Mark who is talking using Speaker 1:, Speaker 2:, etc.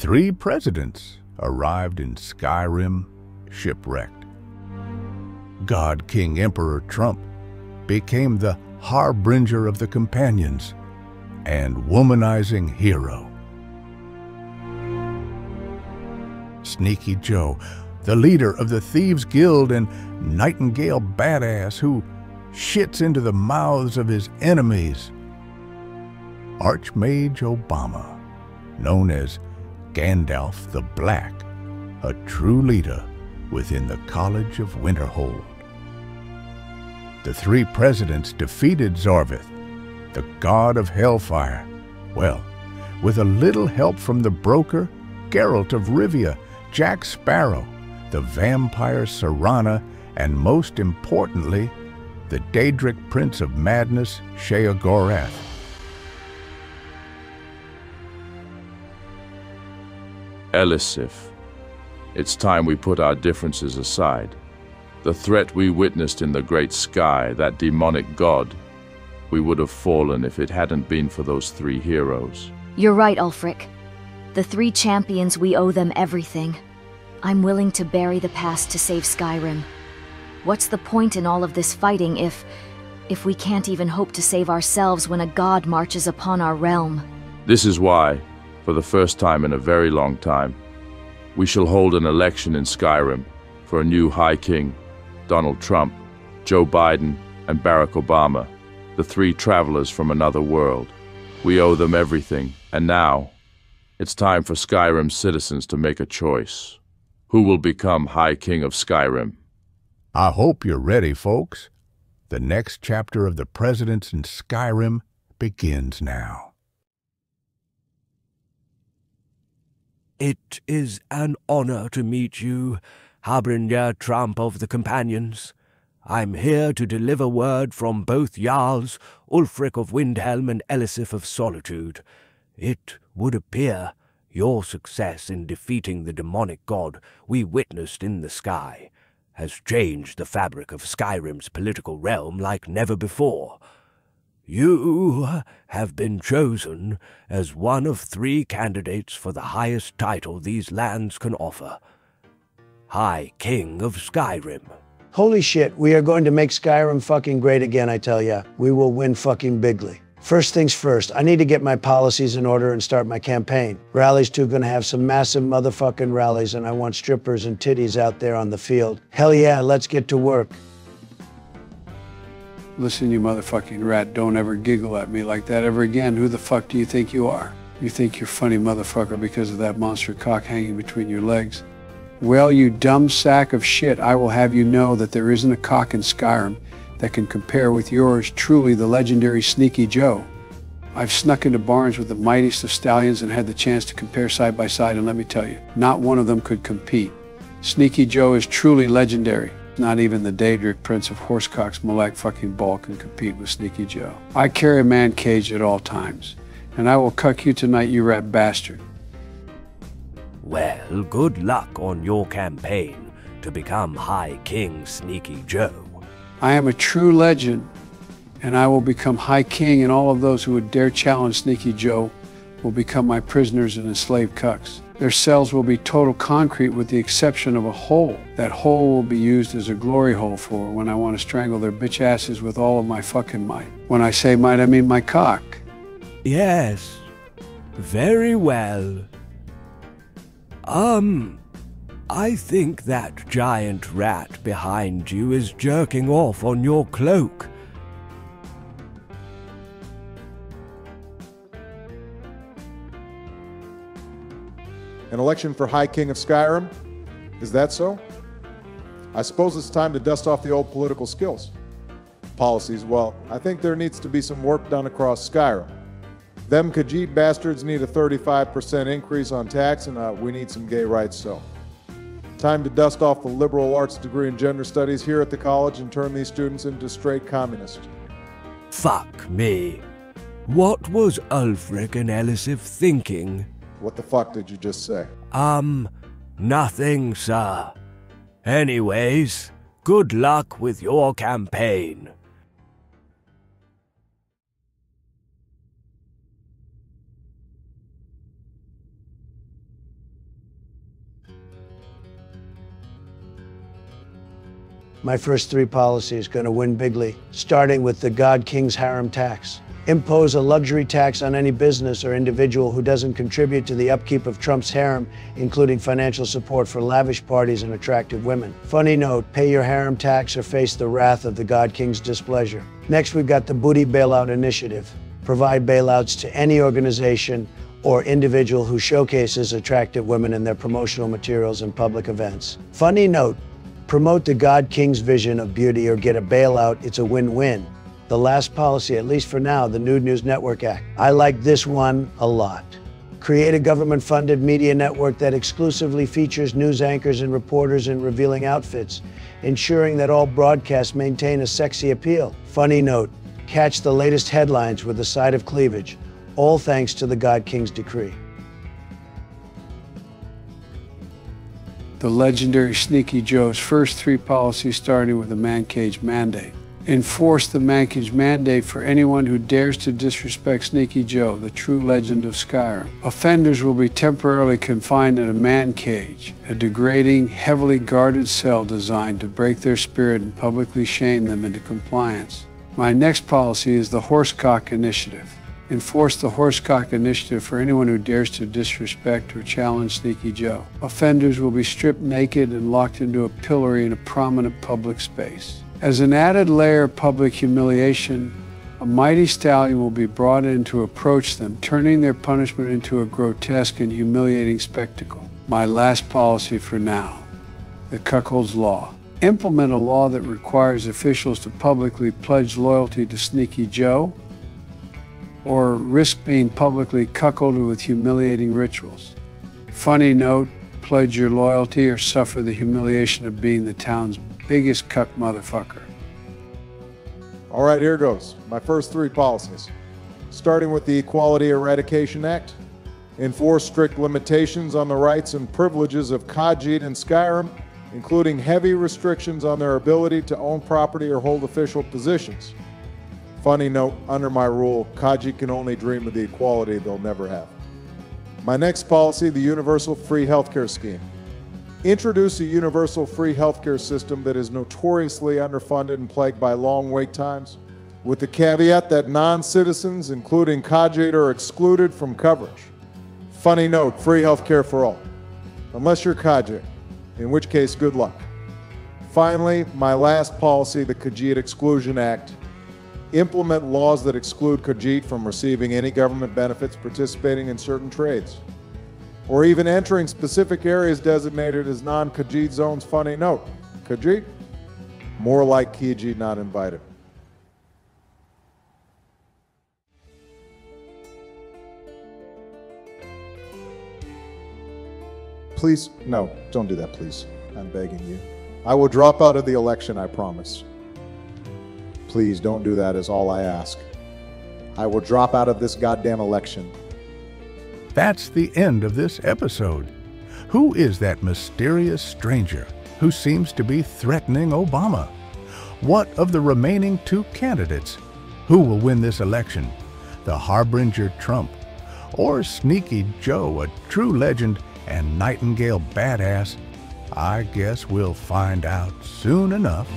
Speaker 1: 3 presidents arrived in Skyrim shipwrecked. God King Emperor Trump became the harbinger of the companions and womanizing hero. Sneaky Joe, the leader of the Thieves Guild and Nightingale badass who shits into the mouths of his enemies. Archmage Obama, known as Gandalf the Black, a true leader within the College of Winterhold. The 3 presidents defeated Zorvith, the god of hellfire, well, with a little help from the broker, Geralt of Rivia, Jack Sparrow, the vampire Serana, and most importantly, the Daedric Prince of Madness, Sheogorath.
Speaker 2: Elisif, it's time we put our differences aside. The threat we witnessed in the great sky, that demonic god, we would have fallen if it hadn't been for those 3 heroes.
Speaker 3: You're right, Ulfric. The 3 champions, we owe them everything. I'm willing to bury the past to save Skyrim. What's the point in all of this fighting if we can't even hope to save ourselves when a god marches upon our realm?
Speaker 2: This is why, for the first time in a very long time, we shall hold an election in Skyrim for a new High King, Donald Trump, Joe Biden, and Barack Obama, the 3 travelers from another world. We owe them everything, and now, it's time for Skyrim's citizens to make a choice. Who will become High King of Skyrim?
Speaker 1: I hope you're ready, folks. The next chapter of the Presidents in Skyrim begins now.
Speaker 4: It is an honor to meet you, Harbinger Trump of the Companions. I'm here to deliver word from both Jarls, Ulfric of Windhelm and Elisif of Solitude. It would appear your success in defeating the demonic god we witnessed in the sky has changed the fabric of Skyrim's political realm like never before. You have been chosen as one of 3 candidates for the highest title these lands can offer, High King of Skyrim.
Speaker 5: Holy shit, we are going to make Skyrim fucking great again, I tell ya. We will win fucking bigly. First things first, I need to get my policies in order and start my campaign. Rallies too, gonna have some massive motherfucking rallies, and I want strippers and titties out there on the field. Hell yeah, let's get to work.
Speaker 6: Listen, you motherfucking rat, don't ever giggle at me like that ever again. Who the fuck do you think you are? You think you're funny, motherfucker, because of that monster cock hanging between your legs? Well, you dumb sack of shit, I will have you know that there isn't a cock in Skyrim that can compare with yours, truly the legendary Sneaky Joe. I've snuck into barns with the mightiest of stallions and had the chance to compare side by side, and let me tell you, not one of them could compete. Sneaky Joe is truly legendary. Not even the Daedric Prince of Horsecock's Malak fucking Ball can compete with Sneaky Joe. I carry a man caged at all times, and I will cuck you tonight, you rat bastard.
Speaker 4: Well, good luck on your campaign to become High King Sneaky Joe.
Speaker 6: I am a true legend, and I will become High King, and all of those who would dare challenge Sneaky Joe will become my prisoners and enslaved cucks. Their cells will be total concrete with the exception of a hole. That hole will be used as a glory hole for when I want to strangle their bitch asses with all of my fucking might. When I say might, I mean my cock.
Speaker 4: Yes, very well. I think that giant rat behind you is jerking off on your cloak.
Speaker 7: An election for High King of Skyrim? Is that so? I suppose it's time to dust off the old political skills. Policies, well, I think there needs to be some work done across Skyrim. Them Khajiit bastards need a 35% increase on tax, and we need some gay rights, so. Time to dust off the liberal arts degree in gender studies here at the college and turn these students into straight communists.
Speaker 4: Fuck me. What was Ulfric and Elisif thinking?
Speaker 7: What the fuck did you just say?
Speaker 4: Nothing, sir. Anyways, good luck with your campaign.
Speaker 5: My first 3 policies going to win bigly, starting with the God King's harem tax. Impose a luxury tax on any business or individual who doesn't contribute to the upkeep of Trump's harem, including financial support for lavish parties and attractive women. Funny note, pay your harem tax or face the wrath of the God King's displeasure. Next, we've got the Booty Bailout Initiative. Provide bailouts to any organization or individual who showcases attractive women in their promotional materials and public events. Funny note, promote the God King's vision of beauty or get a bailout. It's a win-win. The last policy, at least for now, the Nude News Network Act. I like this one a lot. Create a government-funded media network that exclusively features news anchors and reporters in revealing outfits, ensuring that all broadcasts maintain a sexy appeal. Funny note, catch the latest headlines with a side of cleavage, all thanks to the God King's decree.
Speaker 6: The legendary Sneaky Joe's first 3 policies, starting with the man cage mandate. Enforce the man cage mandate for anyone who dares to disrespect Sneaky Joe, the true legend of Skyrim. Offenders will be temporarily confined in a man cage, a degrading, heavily guarded cell designed to break their spirit and publicly shame them into compliance. My next policy is the Horsecock Initiative. Enforce the Horsecock Initiative for anyone who dares to disrespect or challenge Sneaky Joe. Offenders will be stripped naked and locked into a pillory in a prominent public space. As an added layer of public humiliation, a mighty stallion will be brought in to approach them, turning their punishment into a grotesque and humiliating spectacle. My last policy for now, the Cuckold's Law. Implement a law that requires officials to publicly pledge loyalty to Sneaky Joe or risk being publicly cuckolded with humiliating rituals. Funny note, pledge your loyalty or suffer the humiliation of being the town's biggest cuck motherfucker.
Speaker 7: All right, here goes. My first 3 policies. Starting with the Equality Eradication Act. Enforce strict limitations on the rights and privileges of Khajiit in Skyrim, including heavy restrictions on their ability to own property or hold official positions. Funny note, under my rule, Khajiit can only dream of the equality they'll never have. My next policy, the Universal Free Healthcare Scheme. Introduce a universal free healthcare system that is notoriously underfunded and plagued by long wait times, with the caveat that non-citizens, including Khajiit, are excluded from coverage. Funny note, free healthcare for all, unless you're Khajiit, in which case, good luck. Finally, my last policy, the Khajiit Exclusion Act. Implement laws that exclude Khajiit from receiving any government benefits, participating in certain trades, or even entering specific areas designated as non-Khajiit zones. Funny note, Khajiit? More like Khajiit not invited. Please, no, don't do that, please. I'm begging you. I will drop out of the election, I promise. Please don't do that is all I ask. I will drop out of this goddamn election.
Speaker 1: That's the end of this episode. Who is that mysterious stranger who seems to be threatening Obama? What of the remaining 2 candidates? Who will win this election? The Harbinger Trump or Sneaky Joe, a true legend and Nightingale badass? I guess we'll find out soon enough.